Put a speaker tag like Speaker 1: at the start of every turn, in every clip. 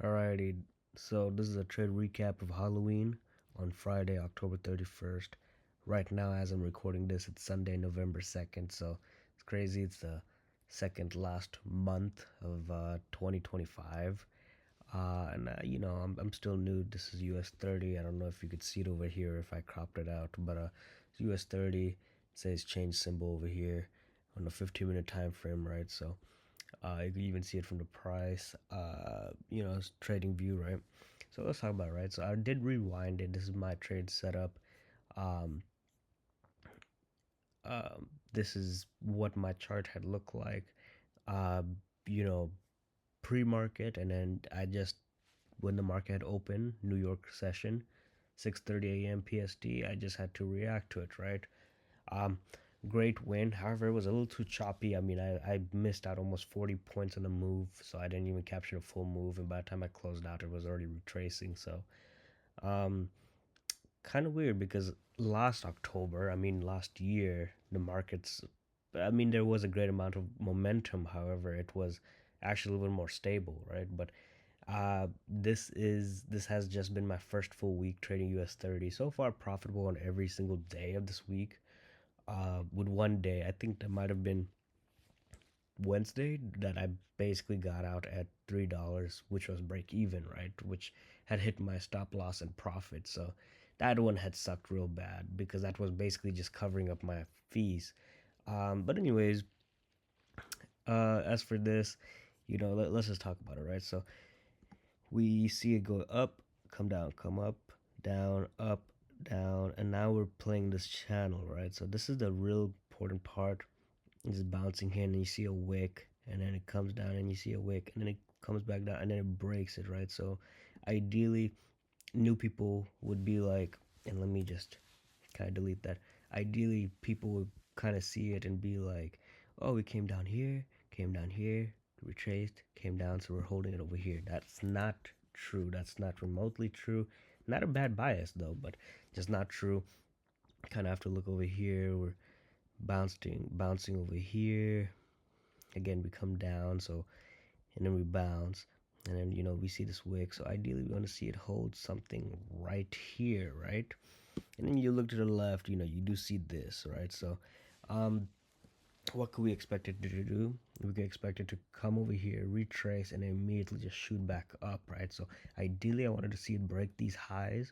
Speaker 1: Alrighty, so this is a trade recap of Halloween on Friday, October 31st. Right now, as I'm recording this, it's Sunday, November 2nd, so it's crazy. It's the second last month of 2025. I'm still new. This is US30. I don't know if you could see it over here if I cropped it out, but it's US30. It says change symbol over here on a 15-minute time frame, right? So you can even see it from the price, trading view, right? So let's talk about it, right? So I did rewind it. This is my trade setup. Um, this is what my chart had looked like, uh, you know, pre-market, and then when the market had opened, New York session, 6:30 a.m. PST, I just had to react to it, right? Um, Great win. However, it was a little too choppy. I mean, I missed out almost 40 points on the move, so I didn't even capture the full move. And by the time I closed out, it was already retracing. So, um, kind of weird because last year, the markets, I mean, there was a great amount of momentum. However, it was actually a little bit more stable, right? But this has just been my first full week trading US30. So far, profitable on every single day of this week, with one day. I think that might have been Wednesday that I basically got out at $3, which was break even, right? Which had hit my stop loss and profit. So that one had sucked real bad because that was basically just covering up my fees. But anyways, as for this, let's just talk about it, right? So we see it go up, come down, come up, down, and now we're playing this channel, right? So this is the real important part. It's bouncing here, and then you see a wick, and then it comes down, and you see a wick, and then it comes back down, and then it breaks it, right? So ideally, new people would be like, and let me just kind of delete that. Ideally, people would kind of see it and be like, oh, we came down here, retraced, came down, so we're holding it over here. That's not true. That's not remotely true. Not a bad bias though, but just not true. Kind of have to look over here. We're bouncing over here. Again, we come down, so and then we bounce, and then we see this wick. So ideally, we want to see it hold something right here, right? And then you look to the left, you do see this, right? So, um, what could we expect it to do? We could expect it to come over here, retrace, and then immediately just shoot back up, right? So ideally, I wanted to see it break these highs.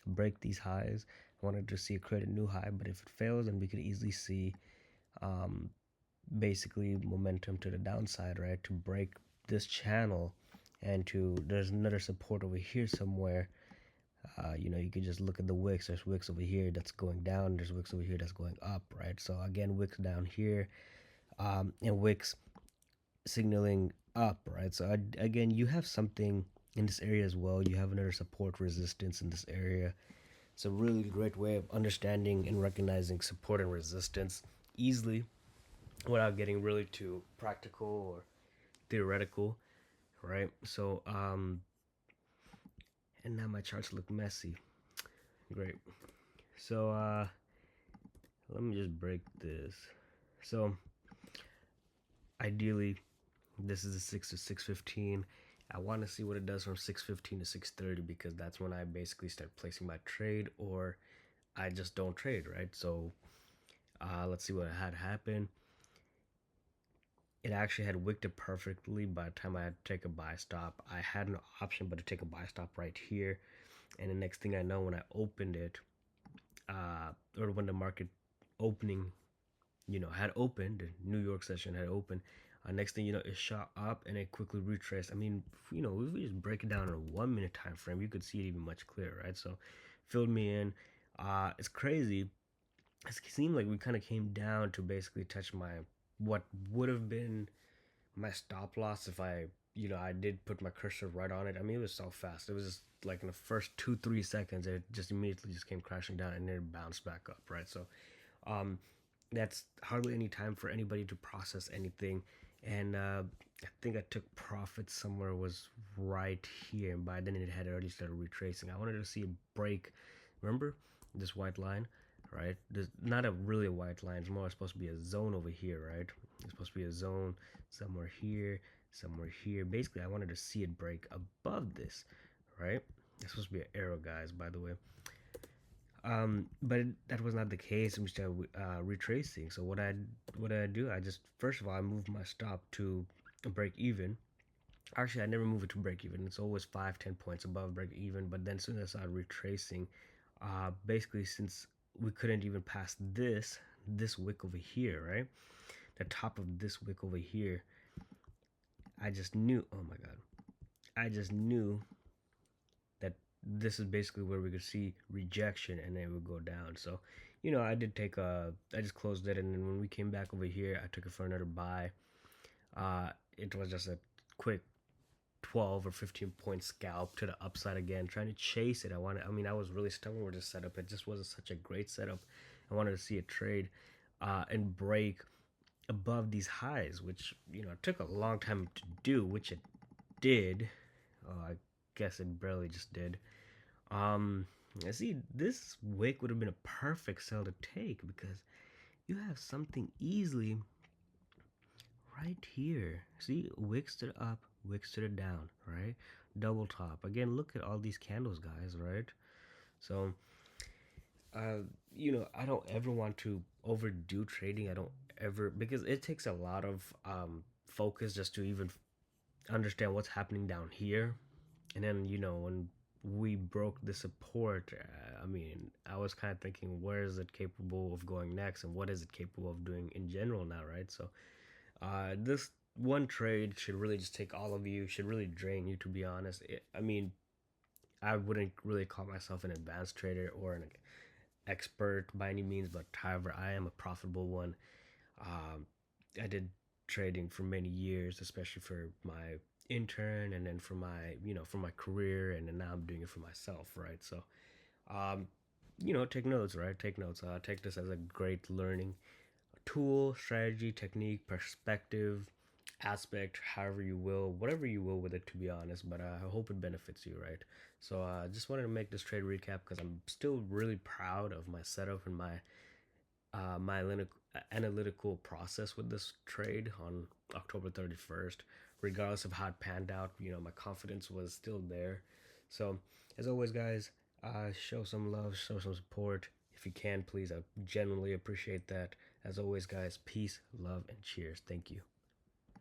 Speaker 1: I wanted to see it create a new high, but if it fails, then we could easily see um, basically momentum to the downside, right? To break this channel, and there's another support over here somewhere. You could just look at the wicks. There's wicks over here that's going down. There's wicks over here that's going up, right? So again, wicks down here, and wicks signaling up, right? So again, you have something in this area as well. You have another support resistance in this area. It's a really great way of understanding and recognizing support and resistance easily without getting really too practical or theoretical, right? So, and now my charts look messy. Great. So, let me just break this. So, ideally, this is a 6 to 6:15. I want to see what it does from 6:15 to 6:30 because that's when I basically start placing my trade, or I just don't trade, right? So, let's see what had happened. It actually had wicked it perfectly by the time I had to take a buy stop. I had no option but to take a buy stop right here. And the next thing I know, when I opened it, or when the market opening, had opened, the New York session had opened, next thing you know, it shot up and it quickly retraced. I mean, if we just break it down in a 1 minute time frame, you could see it even much clearer, right? So, filled me in. It's crazy. It seemed like we kind of came down to basically touch what would have been my stop loss if I did put my cursor right on it. I mean, it was so fast. It was just like in the first 2-3 seconds, it just immediately just came crashing down and then it bounced back up, right? So, um, that's hardly any time for anybody to process anything. And I think I took profit somewhere was right here, and by then it had already started retracing. I wanted to see it break. Remember this white line, right? There's not a really a white line. It's more supposed to be a zone over here, right? It's supposed to be a zone somewhere here, somewhere here. Basically, I wanted to see it break above this, right? It's supposed to be an arrow, guys, by the way. But that was not the case. I'm just retracing. So what I do, I just first of all I move my stop to break even. Actually, I never move it to break even. It's always 5-10 points above break even. But then as soon as I started retracing, basically since we couldn't even pass this wick over here, right? The top of this wick over here, I just knew. Oh my god, I just knew that this is basically where we could see rejection and then it would go down. So, I just closed it, and then when we came back over here, I took it for another buy. It was just a quick 12 or 15 point scalp to the upside again, trying to chase it. I was really stubborn with this setup. It just wasn't such a great setup. I wanted to see it trade and break above these highs, which, took a long time to do, which it did. I guess it barely just did. I see this wick would have been a perfect sell to take because you have something easily right here. See, wicks to the up, wicks to the down, right? Double top. Again, look at all these candles, guys, right? So, I don't ever want to overdo trading. I don't ever, because it takes a lot of focus just to even understand what's happening down here. And then, when we broke the support, I was kind of thinking, where is it capable of going next, and what is it capable of doing in general now, right? So, this one trade should really just take all of you, should really drain you, to be honest. I wouldn't really call myself an advanced trader or an expert by any means, but however, I am a profitable one. Um, I did trading for many years, especially for my intern, and then for my career, and then now I'm doing it for myself, right? So, um, take notes, right? Take notes. Take this as a great learning tool, strategy, technique, perspective, aspect, however you will, whatever you will with it, to be honest. But I hope it benefits you, right? So I just wanted to make this trade recap because I'm still really proud of my setup and my analytical process with this trade on October 31st. Regardless of how it panned out, my confidence was still there. So, as always, guys, show some love, show some support. If you can, please, I genuinely appreciate that. As always, guys, peace, love, and cheers. Thank you.